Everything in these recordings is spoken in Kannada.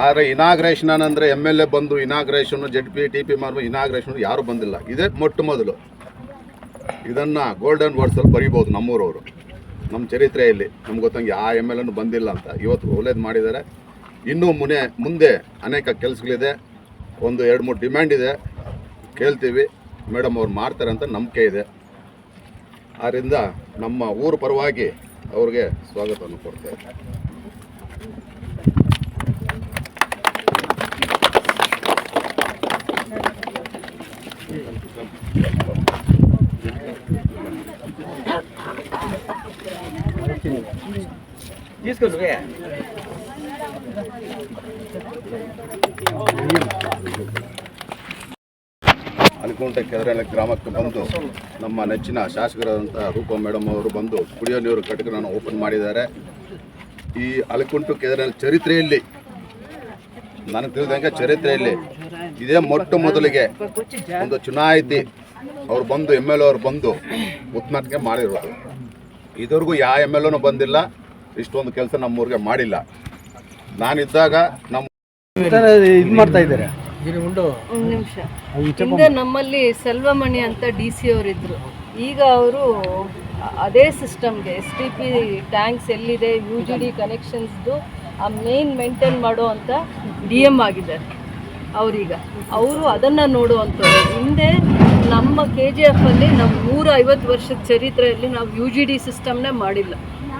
ಆದರೆ ಇನಾಗ್ರೇಷನ್ ಅಂದರೆ MLA ಬಂದು ಇನಾಗ್ರೇಷನ್ನು ZP TP ಮಾಡುವ ಇನಾಗ್ರೇಷನ್ ಯಾರೂ ಬಂದಿಲ್ಲ. ಇದೇ ಮೊಟ್ಟ ಮೊದಲು. ಇದನ್ನು ಗೋಲ್ಡನ್ ವರ್ಡ್ಸಲ್ಲಿ ಬರೀಬೋದು ನಮ್ಮೂರವರು. ನಮ್ಮ ಚರಿತ್ರೆಯಲ್ಲಿ ನಮ್ಗೆ ಗೊತ್ತಂಗೆ ಆ MLA ಬಂದಿಲ್ಲ ಅಂತ. ಇವತ್ತು ಒಳ್ಳೇದು ಮಾಡಿದ್ದಾರೆ. ಇನ್ನೂ ಮುಂದೆ ಅನೇಕ ಕೆಲಸಗಳಿದೆ. ಒಂದು 2-3 ಡಿಮ್ಯಾಂಡ್ ಇದೆ, ಕೇಳ್ತೀವಿ. ಮೇಡಮ್ ಅವ್ರು ಮಾಡ್ತಾರೆ ಅಂತ ನಂಬಿಕೆ ಇದೆ. ಆದ್ದರಿಂದ ನಮ್ಮ ಊರ ಪರವಾಗಿ ಅವ್ರಿಗೆ ಸ್ವಾಗತವನ್ನು ಕೊಡ್ತೇವೆ. ಅಲಿಕುಂಟೆ ಕೆದರೆಲೆ ಗ್ರಾಮಕ್ಕೆ ಬಂದು ನಮ್ಮ ನೆಚ್ಚಿನ ಶಾಸಕರಾದಂಥ ರೂಪಾ ಮೇಡಮ್ ಅವರು ಬಂದು ಕುಡಿಯೋ ನೀರು ಘಟಕವನ್ನು ಓಪನ್ ಮಾಡಿದ್ದಾರೆ. ಈ ಅಲಿಕುಂಟೆ ಕೆದರೆಲೆ ಚರಿತ್ರೆಯಲ್ಲಿ ನನಗೆ ತಿಳಿದಂಗೆ ಚರಿತ್ರೆಯಲ್ಲಿ ಇದೇ ಮೊಟ್ಟ ಮೊದಲಿಗೆ ಒಂದು ಚುನಾಯಿತಿ ಅವ್ರು ಬಂದು MLA ಅವ್ರು ಬಂದು ಉತ್ಮಕ್ಕೆ ಮಾಡಿರೋದು. ಇದುವರೆಗೂ ಯಾವ MLAನೂ ಬಂದಿಲ್ಲ, ಇಷ್ಟೊಂದು ಕೆಲಸ ನಮ್ಮೂರಿಗೆ ಮಾಡಿಲ್ಲ. ನಾನಿದ್ದಾಗ ನಮ್ಮ ಇದು ಮಾಡ್ತಾ ಇದ್ದಾರೆ. ಒಂದು ನಿಮಿಷ ಹಿಂದೆ ನಮ್ಮಲ್ಲಿ ಸೆಲ್ವಮಣಿ ಅಂತ DC ಅವರಿದ್ದರು. ಈಗ ಅವರು ಅದೇ ಸಿಸ್ಟಮ್ಗೆ STP ಟ್ಯಾಂಕ್ಸ್ ಎಲ್ಲಿದೆ, UGD ಕನೆಕ್ಷನ್ಸ್ದು ಆ ಮೇಂಟೈನ್ ಮಾಡೋ ಅಂತ DM ಆಗಿದ್ದಾರೆ ಅವರೀಗ. ಅವರು ಅದನ್ನು ನೋಡುವಂಥದ್ದು. ಹಿಂದೆ ನಮ್ಮ KGF ಅಲ್ಲಿ ನಮ್ಮ 150 ವರ್ಷದ ಚರಿತ್ರೆಯಲ್ಲಿ ನಾವು UGD ಸಿಸ್ಟಮ್ನೇ ಮಾಡಿಲ್ಲ.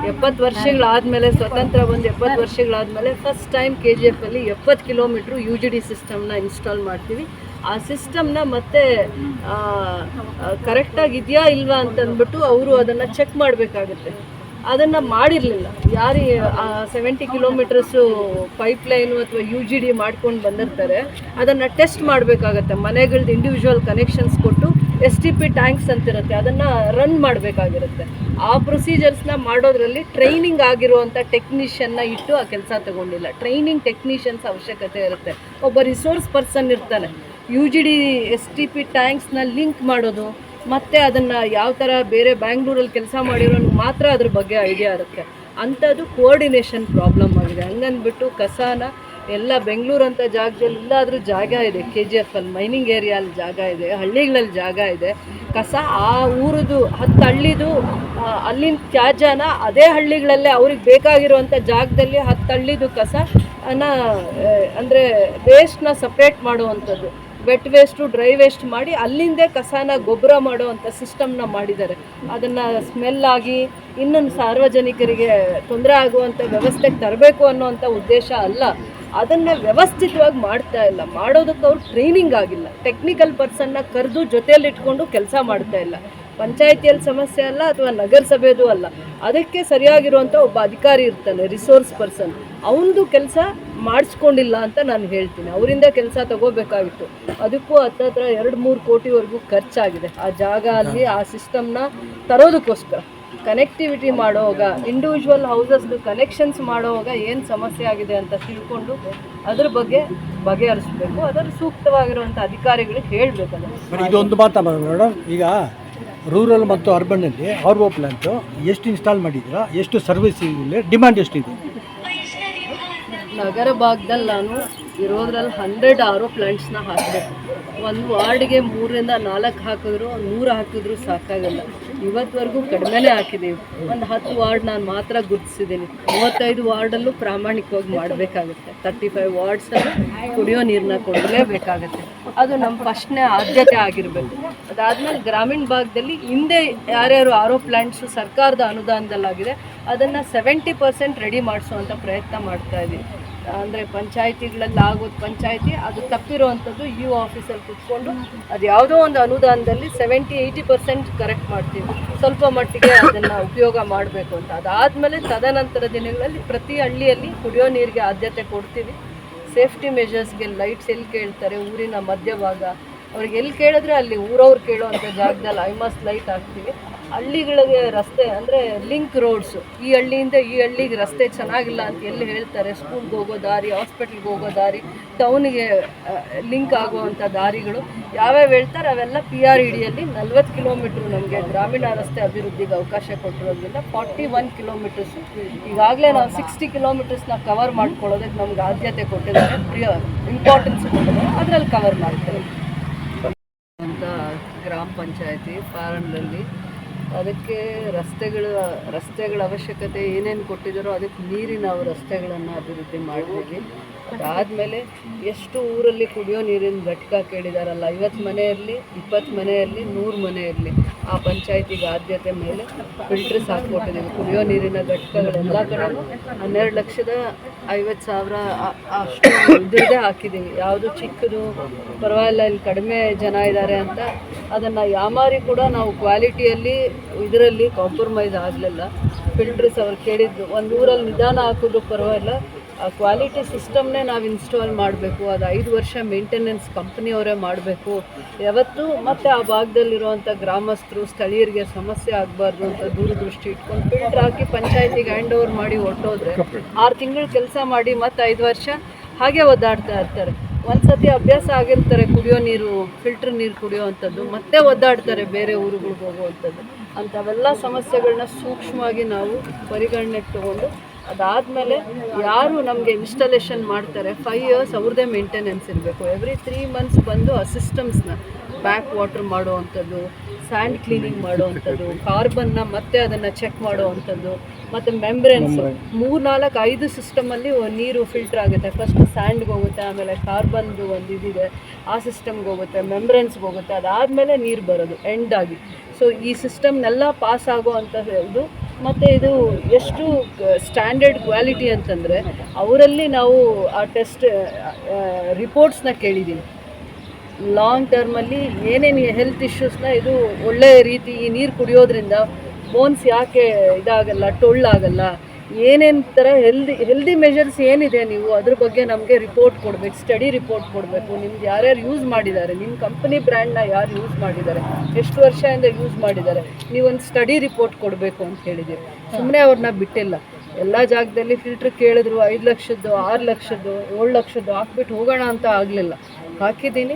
70 ವರ್ಷಗಳಾದಮೇಲೆ ಸ್ವತಂತ್ರ ಬಂದು 70 ವರ್ಷಗಳಾದಮೇಲೆ ಫಸ್ಟ್ ಟೈಮ್ KGF ಅಲ್ಲಿ 70 ಕಿಲೋಮೀಟ್ರು UGD ಸಿಸ್ಟಮ್ನ ಇನ್ಸ್ಟಾಲ್ ಮಾಡ್ತೀವಿ. ಆ ಸಿಸ್ಟಮ್ನ ಮತ್ತೆ ಕರೆಕ್ಟಾಗಿದೆಯಾ ಇಲ್ವಾ ಅಂತಂದ್ಬಿಟ್ಟು ಅವರು ಅದನ್ನು ಚೆಕ್ ಮಾಡಬೇಕಾಗುತ್ತೆ. ಅದನ್ನು ಮಾಡಿರಲಿಲ್ಲ. ಯಾರು 70 ಕಿಲೋಮೀಟರ್ಸು ಪೈಪ್ಲೈನು ಅಥವಾ UGD ಮಾಡ್ಕೊಂಡು ಬಂದಿರ್ತಾರೆ, ಅದನ್ನು ಟೆಸ್ಟ್ ಮಾಡಬೇಕಾಗತ್ತೆ. ಮನೆಗಳದ್ದು ಇಂಡಿವಿಜುವಲ್ ಕನೆಕ್ಷನ್ಸ್ ಕೊಟ್ಟು STP ಟ್ಯಾಂಕ್ಸ್ ಅಂತಿರುತ್ತೆ, ಅದನ್ನು ರನ್ ಮಾಡಬೇಕಾಗಿರುತ್ತೆ. ಆ ಪ್ರೊಸೀಜರ್ಸ್ನ ಮಾಡೋದ್ರಲ್ಲಿ ಟ್ರೈನಿಂಗ್ ಆಗಿರುವಂಥ ಟೆಕ್ನಿಷಿಯನ್ನ ಇಟ್ಟು ಆ ಕೆಲಸ ತಗೊಂಡಿಲ್ಲ. ಟ್ರೈನಿಂಗ್ ಟೆಕ್ನಿಷಿಯನ್ಸ್ ಅವಶ್ಯಕತೆ ಇರುತ್ತೆ. ಒಬ್ಬ ರಿಸೋರ್ಸ್ ಪರ್ಸನ್ ಇರ್ತಾನೆ, UGD STP ಟ್ಯಾಂಕ್ಸ್ನ ಲಿಂಕ್ ಮಾಡೋದು, ಮತ್ತು ಅದನ್ನು ಯಾವ ಥರ ಬೇರೆ ಬ್ಯಾಂಗ್ಳೂರಲ್ಲಿ ಕೆಲಸ ಮಾಡಿರೋನು ಮಾತ್ರ ಅದ್ರ ಬಗ್ಗೆ ಐಡಿಯಾ ಇರುತ್ತೆ. ಅಂಥದ್ದು ಕೋಆರ್ಡಿನೇಷನ್ ಪ್ರಾಬ್ಲಮ್ ಆಗಿದೆ. ಹಂಗಂದ್ಬಿಟ್ಟು ಕಸಾನ ಎಲ್ಲ ಬೆಂಗಳೂರಂಥ ಜಾಗದಲ್ಲಿ ಇಲ್ಲಾದರೂ ಜಾಗ ಇದೆ. KGF ಅಲ್ಲಿ ಮೈನಿಂಗ್ ಏರಿಯಲ್ಲಿ ಜಾಗ ಇದೆ, ಹಳ್ಳಿಗಳಲ್ಲಿ ಜಾಗ ಇದೆ. ಕಸ ಆ ಊರದು 10 ಹಳ್ಳಿದು ಅಲ್ಲಿನ ತ್ಯಾಜ್ಯನ ಅದೇ ಹಳ್ಳಿಗಳಲ್ಲೇ ಅವ್ರಿಗೆ ಬೇಕಾಗಿರುವಂಥ ಜಾಗದಲ್ಲಿ 10 ಹಳ್ಳಿದು ಕಸ ಅಂದರೆ ವೇಸ್ಟ್ನ ಸಪ್ರೇಟ್ ಮಾಡುವಂಥದ್ದು, ವೆಟ್ ವೇಸ್ಟು ಡ್ರೈ ವೇಸ್ಟ್ ಮಾಡಿ ಅಲ್ಲಿಂದೇ ಕಸನ ಗೊಬ್ಬರ ಮಾಡುವಂಥ ಸಿಸ್ಟಮ್ನ ಮಾಡಿದ್ದಾರೆ. ಅದನ್ನು ಸ್ಮೆಲ್ ಆಗಿ ಇನ್ನೊಂದು ಸಾರ್ವಜನಿಕರಿಗೆ ತೊಂದರೆ ಆಗುವಂಥ ವ್ಯವಸ್ಥೆಗೆ ತರಬೇಕು ಅನ್ನೋವಂಥ ಉದ್ದೇಶ ಅಲ್ಲ. ಅದನ್ನು ವ್ಯವಸ್ಥಿತವಾಗಿ ಮಾಡ್ತಾ ಇಲ್ಲ. ಮಾಡೋದಕ್ಕೆ ಅವ್ರು ಟ್ರೈನಿಂಗ್ ಆಗಿಲ್ಲ. ಟೆಕ್ನಿಕಲ್ ಪರ್ಸನ್ನ ಕರೆದು ಜೊತೆಯಲ್ಲಿಟ್ಕೊಂಡು ಕೆಲಸ ಮಾಡ್ತಾ ಇಲ್ಲ. ಪಂಚಾಯಿತಿಯಲ್ಲಿ ಸಮಸ್ಯೆ ಅಲ್ಲ ಅಥವಾ ನಗರಸಭೆದು ಅಲ್ಲ, ಅದಕ್ಕೆ ಸರಿಯಾಗಿರುವಂಥ ಒಬ್ಬ ಅಧಿಕಾರಿ ಇರ್ತಾನೆ, ರಿಸೋರ್ಸ್ ಪರ್ಸನ್, ಅವನದು ಕೆಲಸ ಮಾಡಿಸ್ಕೊಂಡಿಲ್ಲ ಅಂತ ನಾನು ಹೇಳ್ತೀನಿ. ಅವರಿಂದ ಕೆಲಸ ತಗೋಬೇಕಾಗಿತ್ತು. ಅದಕ್ಕೂ ಹತ್ತಿರ 2-3 ಕೋಟಿವರೆಗೂ ಖರ್ಚಾಗಿದೆ. ಆ ಜಾಗ ಅಲ್ಲಿ ಆ ಸಿಸ್ಟಮ್ನ ತರೋದಕ್ಕೋಸ್ಕರ ಕನೆಕ್ಟಿವಿಟಿ ಮಾಡೋವಾಗ, ಇಂಡಿವಿಜುವಲ್ ಹೌಸಸ್ದು ಕನೆಕ್ಷನ್ಸ್ ಮಾಡೋವಾಗ ಏನು ಸಮಸ್ಯೆ ಆಗಿದೆ ಅಂತ ತಿಳ್ಕೊಂಡು ಅದ್ರ ಬಗ್ಗೆ ಬಗೆಹರಿಸ್ಬೇಕು. ಅದರ ಸೂಕ್ತವಾಗಿರುವಂಥ ಅಧಿಕಾರಿಗಳಿಗೆ ಹೇಳಬೇಕಲ್ಲ. ಇದೊಂದು ಮಾತಾ ಮೇಡಮ್, ಈಗ ರೂರಲ್ ಮತ್ತು ಅರ್ಬನ್ನಲ್ಲಿ RO ಪ್ಲಾಂಟು ಎಷ್ಟು ಇನ್ಸ್ಟಾಲ್ ಮಾಡಿದ್ದೀರಾ, ಎಷ್ಟು ಸರ್ವಿಸ್ ಇದೆ, ಡಿಮ್ಯಾಂಡ್ ಎಷ್ಟಿದೆ? ನಗರ ಭಾಗದಲ್ಲಿ ನಾನು ಇರೋದ್ರಲ್ಲಿ 100 RO ಪ್ಲಾಂಟ್ಸ್ನ ಹಾಕಬೇಕು. ಒಂದು ವಾರ್ಡ್ಗೆ 3ರಿಂದ 4 ಹಾಕಿದ್ರು, 100 ಹಾಕಿದ್ರು ಸಾಕಾಗಲ್ಲ. ಇವತ್ತುವರೆಗೂ ಕಡಿಮೆನೇ ಹಾಕಿದ್ದೀವಿ. ಒಂದು 10 ವಾರ್ಡ್ ನಾನು ಮಾತ್ರ ಗುರುತಿಸಿದ್ದೀನಿ. 35 ವಾರ್ಡಲ್ಲೂ ಪ್ರಾಮಾಣಿಕವಾಗಿ ಮಾಡಬೇಕಾಗುತ್ತೆ. 35 ವಾರ್ಡ್ಸಲ್ಲಿ ಕುಡಿಯೋ ನೀರನ್ನ ಕೊಡಲೇಬೇಕಾಗತ್ತೆ. ಅದು ನಮ್ಮ ಫಸ್ಟ್ನೇ ಆದ್ಯತೆ ಆಗಿರಬೇಕು. ಅದಾದಮೇಲೆ ಗ್ರಾಮೀಣ ಭಾಗದಲ್ಲಿ ಹಿಂದೆ ಯಾರ್ಯಾರು RO ಪ್ಲಾಂಟ್ಸು ಸರ್ಕಾರದ ಅನುದಾನದಲ್ಲಾಗಿದೆ ಅದನ್ನು 70% ರೆಡಿ ಮಾಡಿಸುವಂಥ ಪ್ರಯತ್ನ ಮಾಡ್ತಾಯಿದ್ದೀವಿ. ಅಂದರೆ ಪಂಚಾಯಿತಿಗಳಲ್ಲಿ ಆಗೋದು ಪಂಚಾಯಿತಿ, ಅದು ತಪ್ಪಿರುವಂಥದ್ದು EO ಆಫೀಸಲ್ಲಿ ಕೂತ್ಕೊಂಡು ಅದು ಯಾವುದೋ ಒಂದು ಅನುದಾನದಲ್ಲಿ 70-80% ಕರೆಕ್ಟ್ ಮಾಡ್ತೀವಿ. ಸ್ವಲ್ಪ ಮಟ್ಟಿಗೆ ಅದನ್ನು ಉಪಯೋಗ ಮಾಡಬೇಕು ಅಂತ. ಅದಾದಮೇಲೆ ತದನಂತರ ದಿನಗಳಲ್ಲಿ ಪ್ರತಿ ಹಳ್ಳಿಯಲ್ಲಿ ಕುಡಿಯೋ ನೀರಿಗೆ ಆದ್ಯತೆ ಕೊಡ್ತೀವಿ. ಸೇಫ್ಟಿ ಮೆಷರ್ಸ್ಗೆ ಲೈಟ್ಸ್ ಎಲ್ಲಿ ಕೇಳ್ತಾರೆ, ಊರಿನ ಮಧ್ಯಭಾಗ ಅವ್ರಿಗೆ ಎಲ್ಲಿ ಕೇಳಿದ್ರೆ ಅಲ್ಲಿ ಊರವ್ರು ಕೇಳೋವಂಥ ಜಾಗದಲ್ಲಿ ಐಮಾಸ್ ಲೈಟ್ ಹಾಕ್ತೀವಿ. ಹಳ್ಳಿಗಳಿಗೆ ರಸ್ತೆ ಅಂದರೆ ಲಿಂಕ್ ರೋಡ್ಸು, ಈ ಹಳ್ಳಿಯಿಂದ ಈ ಹಳ್ಳಿಗೆ ರಸ್ತೆ ಚೆನ್ನಾಗಿಲ್ಲ ಅಂತ ಎಲ್ಲಿ ಹೇಳ್ತಾರೆ, ಸ್ಕೂಲ್ಗೆ ಹೋಗೋ ದಾರಿ, ಹಾಸ್ಪಿಟ್ಲ್ಗೆ ಹೋಗೋ ದಾರಿ, ಟೌನಿಗೆ ಲಿಂಕ್ ಆಗುವಂಥ ದಾರಿಗಳು ಯಾವ್ಯಾವ ಹೇಳ್ತಾರೆ ಅವೆಲ್ಲ PREDಯಲ್ಲಿ 40 ಕಿಲೋಮೀಟ್ರ್ ನಮಗೆ ಗ್ರಾಮೀಣ ರಸ್ತೆ ಅಭಿವೃದ್ಧಿಗೆ ಅವಕಾಶ ಕೊಟ್ಟಿರೋದ್ರಿಂದ 41 ಕಿಲೋಮೀಟರ್ಸು ಈಗಾಗಲೇ ನಾವು 60 ಕಿಲೋಮೀಟರ್ಸ್ನ ಕವರ್ ಮಾಡ್ಕೊಳ್ಳೋದಕ್ಕೆ ನಮ್ಗೆ ಆದ್ಯತೆ ಕೊಟ್ಟಿದ್ದಾರೆ, ಇಂಪಾರ್ಟೆನ್ಸ್ ಕೊಟ್ಟಿದ್ದಾರೆ, ಅದರಲ್ಲಿ ಕವರ್ ಮಾಡ್ತಾರೆ ಅಂತ ಗ್ರಾಮ ಪಂಚಾಯತಿ ಪಾರನ್ನಲ್ಲಿ. ಅದಕ್ಕೆ ರಸ್ತೆಗಳ ಅವಶ್ಯಕತೆ ಏನೇನು ಕೊಟ್ಟಿದ್ದಾರೋ ಅದಕ್ಕೆ ಮೀರಿ ನಾವು ರಸ್ತೆಗಳನ್ನು ಅಭಿವೃದ್ಧಿ ಮಾಡಿದ್ದೀವಿ. ಅದಾದಮೇಲೆ ಎಷ್ಟು ಊರಲ್ಲಿ ಕುಡಿಯೋ ನೀರಿನ ಘಟಕ ಕೇಳಿದಾರಲ್ಲ, 50 ಮನೆ ಇರಲಿ, 20 ಮನೆ ಇರಲಿ, 100 ಮನೆ ಇರಲಿ, ಆ ಪಂಚಾಯತಿಗೆ ಆದ್ಯತೆ ಮೇಲೆ ಫಿಲ್ಟರ್ಸ್ ಹಾಕ್ಕೊಟ್ಟಿದ್ದೀವಿ. ಕುಡಿಯೋ ನೀರಿನ ಘಟಕಗಳೆಲ್ಲ ಕಡೆಯೂ 12,50,000 ಅಷ್ಟು ಇದ್ರದ್ದೇ ಹಾಕಿದ್ದೀವಿ. ಯಾವುದು ಚಿಕ್ಕದು ಪರವಾಗಿಲ್ಲ, ಇಲ್ಲಿ ಕಡಿಮೆ ಜನ ಇದ್ದಾರೆ ಅಂತ ಅದನ್ನು ಯಾಮಾರಿ ಕೂಡ ನಾವು ಕ್ವಾಲಿಟಿಯಲ್ಲಿ ಇದರಲ್ಲಿ ಕಾಂಪ್ರಮೈಸ್ ಆಗಲಿಲ್ಲ. ಫಿಲ್ಟರ್ಸ್ ಅವ್ರು ಕೇಳಿದ್ದು ಒಂದು ಊರಲ್ಲಿ ನಿಧಾನ ಹಾಕಿದ್ರು ಪರವಾಗಿಲ್ಲ, ಆ ಕ್ವಾಲಿಟಿ ಸಿಸ್ಟಮ್ನೇ ನಾವು ಇನ್ಸ್ಟಾಲ್ ಮಾಡಬೇಕು, ಅದು 5 ವರ್ಷ ಮೇಂಟೆನೆನ್ಸ್ ಕಂಪ್ನಿಯವರೇ ಮಾಡಬೇಕು ಯಾವತ್ತೂ. ಮತ್ತು ಆ ಭಾಗದಲ್ಲಿರುವಂಥ ಗ್ರಾಮಸ್ಥರು ಸ್ಥಳೀಯರಿಗೆ ಸಮಸ್ಯೆ ಆಗಬಾರ್ದು ಅಂತ ದೂರದೃಷ್ಟಿ ಇಟ್ಕೊಂಡು ಫಿಲ್ಟರ್ ಹಾಕಿ ಪಂಚಾಯತಿಗೆ ಹ್ಯಾಂಡ್ ಓವರ್ ಮಾಡಿ ಹೊರಟೋದ್ರೆ 6 ತಿಂಗಳು ಕೆಲಸ ಮಾಡಿ ಮತ್ತು 5 ವರ್ಷ ಹಾಗೆ ಒದ್ದಾಡ್ತಾ ಇರ್ತಾರೆ. ಒಂದು ಸತಿ ಅಭ್ಯಾಸ ಆಗಿರ್ತಾರೆ ಕುಡಿಯೋ ನೀರು, ಫಿಲ್ಟರ್ ನೀರು ಕುಡಿಯೋ ಅಂಥದ್ದು, ಮತ್ತೆ ಒದ್ದಾಡ್ತಾರೆ ಬೇರೆ ಊರುಗಳಿಗೆ ಹೋಗುವಂಥದ್ದು. ಅಂಥವೆಲ್ಲ ಸಮಸ್ಯೆಗಳನ್ನ ಸೂಕ್ಷ್ಮವಾಗಿ ನಾವು ಪರಿಗಣನೆಗೆ ತೊಗೊಂಡು ಅದಾದಮೇಲೆ ಯಾರು ನಮಗೆ ಇನ್ಸ್ಟಾಲೇಷನ್ ಮಾಡ್ತಾರೆ 5 ಇಯರ್ಸ್ ಅವ್ರದ್ದೇ ಮೇಂಟೆನೆನ್ಸ್ ಇರಬೇಕು. ಎವ್ರಿ 3 ಮಂತ್ಸ್ ಬಂದು ಆ ಸಿಸ್ಟಮ್ಸ್ನ ಬ್ಯಾಕ್ ವಾಟರ್ ಮಾಡುವಂಥದ್ದು, ಸ್ಯಾಂಡ್ ಕ್ಲೀನಿಂಗ್ ಮಾಡುವಂಥದ್ದು, ಕಾರ್ಬನ್ನ ಮತ್ತೆ ಅದನ್ನು ಚೆಕ್ ಮಾಡುವಂಥದ್ದು, ಮತ್ತು ಮೆಂಬ್ರೆನ್ಸ್ 3-4-5 ಸಿಸ್ಟಮಲ್ಲಿ ನೀರು ಫಿಲ್ಟರ್ ಆಗುತ್ತೆ. ಫಸ್ಟ್ ಸ್ಯಾಂಡ್ಗೆ ಹೋಗುತ್ತೆ, ಆಮೇಲೆ ಕಾರ್ಬನ್ದು ಒಂದು ಇದಿದೆ ಆ ಸಿಸ್ಟಮ್ಗೆ ಹೋಗುತ್ತೆ, ಮೆಂಬ್ರೆನ್ಸ್ಗೆ ಹೋಗುತ್ತೆ, ಅದಾದಮೇಲೆ ನೀರು ಬರೋದು ಎಂಡಾಗಿ. ಸೊ ಈ ಸಿಸ್ಟಮ್ನೆಲ್ಲ ಪಾಸ್ ಆಗೋ ಅಂಥದ್ದು. ಮತ್ತು ಇದು ಎಷ್ಟು ಸ್ಟ್ಯಾಂಡರ್ಡ್ ಕ್ವಾಲಿಟಿ ಅಂತಂದರೆ ಅವರಲ್ಲಿ ನಾವು ಆ ಟೆಸ್ಟ್ ರಿಪೋರ್ಟ್ಸ್ನ ಕೇಳಿದ್ದೀವಿ. ಲಾಂಗ್ ಟರ್ಮಲ್ಲಿ ಏನೇನು ಹೆಲ್ತ್ ಇಶ್ಯೂಸ್ನ ಇದು ಒಳ್ಳೆಯ ರೀತಿ ಈ ನೀರು ಕುಡಿಯೋದ್ರಿಂದ ಬೋನ್ಸ್ ಯಾಕೆ ಇದಾಗಲ್ಲ, ಟೊಳ್ಳಾಗಲ್ಲ, ಏನೇನು ಥರ ಹೆಲ್ದಿ ಮೆಷರ್ಸ್ ಏನಿದೆ ನೀವು ಅದ್ರ ಬಗ್ಗೆ ನಮಗೆ ರಿಪೋರ್ಟ್ ಕೊಡಬೇಕು, ಸ್ಟಡಿ ರಿಪೋರ್ಟ್ ಕೊಡಬೇಕು. ನಿಮ್ದು ಯಾರ್ಯಾರು ಯೂಸ್ ಮಾಡಿದ್ದಾರೆ, ನಿಮ್ಮ ಕಂಪನಿ ಬ್ರ್ಯಾಂಡ್ನ ಯಾರು ಯೂಸ್ ಮಾಡಿದ್ದಾರೆ, ಎಷ್ಟು ವರ್ಷದಿಂದ ಯೂಸ್ ಮಾಡಿದ್ದಾರೆ, ನೀವೊಂದು ಸ್ಟಡಿ ರಿಪೋರ್ಟ್ ಕೊಡಬೇಕು ಅಂತ ಹೇಳಿದ್ದೀವಿ. ಸುಮ್ಮನೆ ಅವ್ರನ್ನ ಬಿಟ್ಟಿಲ್ಲ. ಎಲ್ಲ ಜಾಗದಲ್ಲಿ ಫಿಲ್ಟ್ರ್ ಕೇಳಿದ್ರು 5 ಲಕ್ಷದ್ದು, 6 ಲಕ್ಷದ್ದು, 7 ಲಕ್ಷದ್ದು ಹಾಕ್ಬಿಟ್ಟು ಹೋಗೋಣ ಅಂತ ಆಗಲಿಲ್ಲ. ಹಾಕಿದ್ದೀನಿ,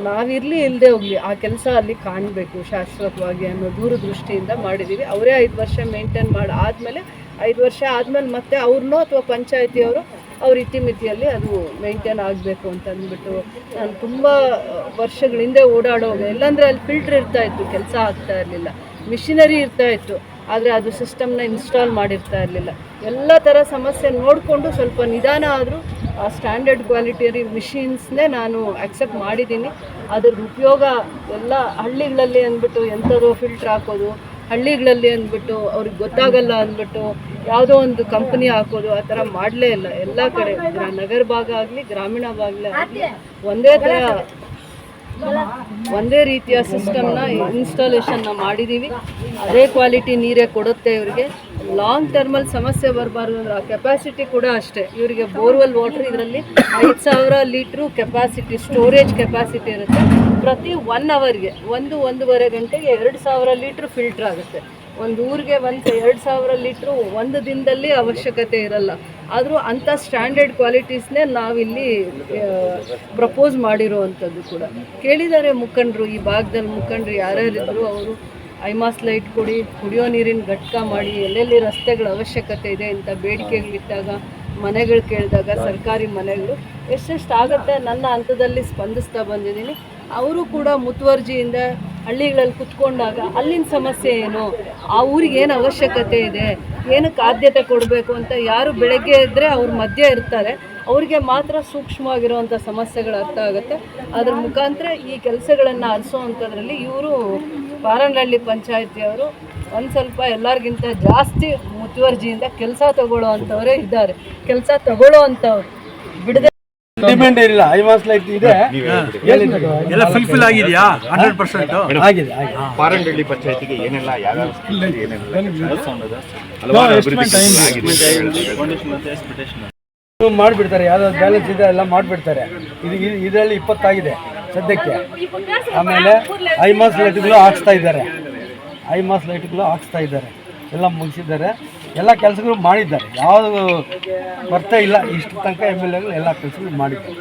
ನಾವಿರಲಿ ಇಲ್ಲದೆ ಹೋಗಲಿ ಆ ಕೆಲಸ ಅಲ್ಲಿ ಕಾಣಬೇಕು ಶಾಶ್ವತವಾಗಿ ಅನ್ನೋ ದೂರದೃಷ್ಟಿಯಿಂದ ಮಾಡಿದ್ದೀವಿ. ಅವರೇ 5 ವರ್ಷ ಮೇಂಟೈನ್ ಮಾಡಿ ಆದಮೇಲೆ 5 ವರ್ಷ ಆದಮೇಲೆ ಮತ್ತೆ ಅವ್ರನ್ನೋ ಅಥವಾ ಪಂಚಾಯತಿಯವರು ಅವ್ರ ಇತಿಮಿತಿಯಲ್ಲಿ ಅದು ಮೇಂಟೈನ್ ಆಗಬೇಕು ಅಂತ ಅಂದ್ಬಿಟ್ಟು ನಾನು ತುಂಬ ವರ್ಷಗಳ ಹಿಂದೆ ಓಡಾಡೋವಾಗ, ಇಲ್ಲಾಂದರೆ ಅಲ್ಲಿ ಫಿಲ್ಟ್ರ್ ಇರ್ತಾಯಿತ್ತು, ಕೆಲಸ ಆಗ್ತಾ ಇರಲಿಲ್ಲ, ಮಿಷಿನರಿ ಇರ್ತಾಯಿತ್ತು, ಆದರೆ ಅದು ಸಿಸ್ಟಮ್ನ ಇನ್ಸ್ಟಾಲ್ ಮಾಡಿರ್ತಾ ಇರಲಿಲ್ಲ. ಎಲ್ಲ ಥರ ಸಮಸ್ಯೆ ನೋಡಿಕೊಂಡು ಸ್ವಲ್ಪ ನಿಧಾನ ಆದರೂ ಆ ಸ್ಟ್ಯಾಂಡರ್ಡ್ ಕ್ವಾಲಿಟಿಯರಿ ಮಿಷಿನ್ಸ್ನೇ ನಾನು ಆಕ್ಸೆಪ್ಟ್ ಮಾಡಿದ್ದೀನಿ. ಅದ್ರ ಉಪಯೋಗ ಎಲ್ಲ ಹಳ್ಳಿಗಳಲ್ಲಿ ಅಂದ್ಬಿಟ್ಟು ಎಂಥದೋ ಫಿಲ್ಟ್ರ್ ಹಾಕೋದು, ಹಳ್ಳಿಗಳಲ್ಲಿ ಅಂದ್ಬಿಟ್ಟು ಅವ್ರಿಗೆ ಗೊತ್ತಾಗಲ್ಲ ಅಂದ್ಬಿಟ್ಟು ಯಾವುದೋ ಒಂದು ಕಂಪನಿ ಹಾಕೋದು, ಆ ಥರ ಮಾಡಲೇ ಇಲ್ಲ. ಎಲ್ಲ ಕಡೆ ನಗರ ಭಾಗ ಆಗಲಿ ಗ್ರಾಮೀಣ ಭಾಗ ಆಗಲಿ ಒಂದೇ ರೀತಿಯ ಸಿಸ್ಟಮ್ನ ಇನ್ಸ್ಟಾಲೇಷನ್ನ ಮಾಡಿದ್ದೀವಿ. ಅದೇ ಕ್ವಾಲಿಟಿ ನೀರೇ ಕೊಡುತ್ತೆ ಇವರಿಗೆ. ಲಾಂಗ್ ಟರ್ಮಲ್ಲಿ ಸಮಸ್ಯೆ ಬರಬಾರ್ದು ಅಂದರೆ ಆ ಕೆಪಾಸಿಟಿ ಕೂಡ ಅಷ್ಟೇ. ಇವರಿಗೆ ಬೋರ್ವೆಲ್ ವಾಟ್ರ್ ಇದರಲ್ಲಿ 5,000 ಲೀಟ್ರು ಕೆಪಾಸಿಟಿ, ಸ್ಟೋರೇಜ್ ಕೆಪಾಸಿಟಿ ಇರುತ್ತೆ. ಪ್ರತಿ 1 ಅವರ್ಗೆ 1-1.5 ಗಂಟೆಗೆ 2,000 ಲೀಟ್ರ್ ಫಿಲ್ಟ್ರ್ ಆಗುತ್ತೆ. ಒಂದು ಊರಿಗೆ 2,000 ಲೀಟ್ರು ಒಂದು ದಿನದಲ್ಲಿ ಅವಶ್ಯಕತೆ ಇರಲ್ಲ. ಆದರೂ ಅಂಥ ಸ್ಟ್ಯಾಂಡರ್ಡ್ ಕ್ವಾಲಿಟೀಸ್ನೇ ನಾವಿಲ್ಲಿ ಪ್ರಪೋಸ್ ಮಾಡಿರೋವಂಥದ್ದು ಕೂಡ. ಕೇಳಿದ್ದಾರೆ ಮುಖಂಡರು, ಈ ಭಾಗದಲ್ಲಿ ಮುಖಂಡರು ಯಾರ್ಯಾರಿದ್ರು ಅವರು ಐಮಾಸ್ ಲೈಟ್ ಕೊಡಿ, ಕುಡಿಯೋ ನೀರಿನ ಘಟಕ ಮಾಡಿ, ಎಲ್ಲೆಲ್ಲಿ ರಸ್ತೆಗಳ ಅವಶ್ಯಕತೆ ಇದೆ ಅಂತ ಬೇಡಿಕೆಗಳಿಟ್ಟಾಗ, ಮನೆಗಳು ಕೇಳಿದಾಗ ಸರ್ಕಾರಿ ಮನೆಗಳು ಎಷ್ಟೆಷ್ಟು ಆಗುತ್ತೆ ನನ್ನ ಹಂತದಲ್ಲಿ ಸ್ಪಂದಿಸ್ತಾ ಬಂದಿದ್ದೀನಿ. ಅವರು ಕೂಡ ಮುತುವರ್ಜಿಯಿಂದ ಹಳ್ಳಿಗಳಲ್ಲಿ ಕುತ್ಕೊಂಡಾಗ ಅಲ್ಲಿನ ಸಮಸ್ಯೆ ಏನು, ಆ ಊರಿಗೆ ಏನು ಅವಶ್ಯಕತೆ ಇದೆ, ಏನಕ್ಕೆ ಆದ್ಯತೆ ಕೊಡಬೇಕು ಅಂತ ಯಾರು ಬೆಳಗ್ಗೆ ಇದ್ದರೆ ಅವ್ರ ಮಧ್ಯೆ ಇರ್ತಾರೆ, ಅವರಿಗೆ ಮಾತ್ರ ಸೂಕ್ಷ್ಮವಾಗಿರುವಂಥ ಸಮಸ್ಯೆಗಳು ಅರ್ಥ ಆಗುತ್ತೆ. ಅದ್ರ ಮುಖಾಂತರ ಈ ಕೆಲಸಗಳನ್ನು ಅರಿಸೋವಂಥದ್ರಲ್ಲಿ ಇವರು ಪಾರನಹಳ್ಳಿ ಪಂಚಾಯತಿಯವರು ಒಂದು ಸ್ವಲ್ಪ ಎಲ್ಲರಿಗಿಂತ ಜಾಸ್ತಿ ಮುತುವರ್ಜಿಯಿಂದ ಕೆಲಸ ತಗೊಳ್ಳೋ ಅಂಥವರೇ ಇದ್ದಾರೆ. ಕೆಲಸ ತಗೊಳ್ಳೋ ಅಂಥವ್ರು ಬಿಡದೆ ಡಿಮ್ಯಾಂಡ್ ಇಲ್ಲ. ಐಮಾಸ್ ಲೈಟ್ ಇದೆ, ಎಲ್ಲ ಫುಲ್ಫಿಲ್ ಆಗಿದೆಯಾ? 100% ಆಗಿದೆ. ಪಾರನಹಳ್ಳಿ ಪಂಚಾಯತಿಗೆ ಏನೆಲ್ಲ ಯಾವ ಮಾಡಿಬಿಡ್ತಾರೆ, ಯಾವ್ದಾದ್ರು ಬ್ಯಾಲೆನ್ಸ್ ಇದೆ ಎಲ್ಲ ಮಾಡಿಬಿಡ್ತಾರೆ. ಇದರಲ್ಲಿ 20 ಆಗಿದೆ. ಸದ್ಯಕ್ಕೆ. ಆಮೇಲೆ ಐಮಾಸ್ ಲೈಟ್ಗಳು ಹಾಕ್ಸ್ತಾ ಇದ್ದಾರೆ, ಎಲ್ಲ ಮುಗಿಸಿದ್ದಾರೆ, ಎಲ್ಲ ಕೆಲಸಗಳು ಮಾಡಿದ್ದಾರೆ, ಯಾವುದು ಬರ್ತಾ ಇಲ್ಲ. ಇಷ್ಟು ತನಕ MLA ಗಳು ಎಲ್ಲ ಕೆಲಸಗಳು ಮಾಡಿದ್ದಾರೆ.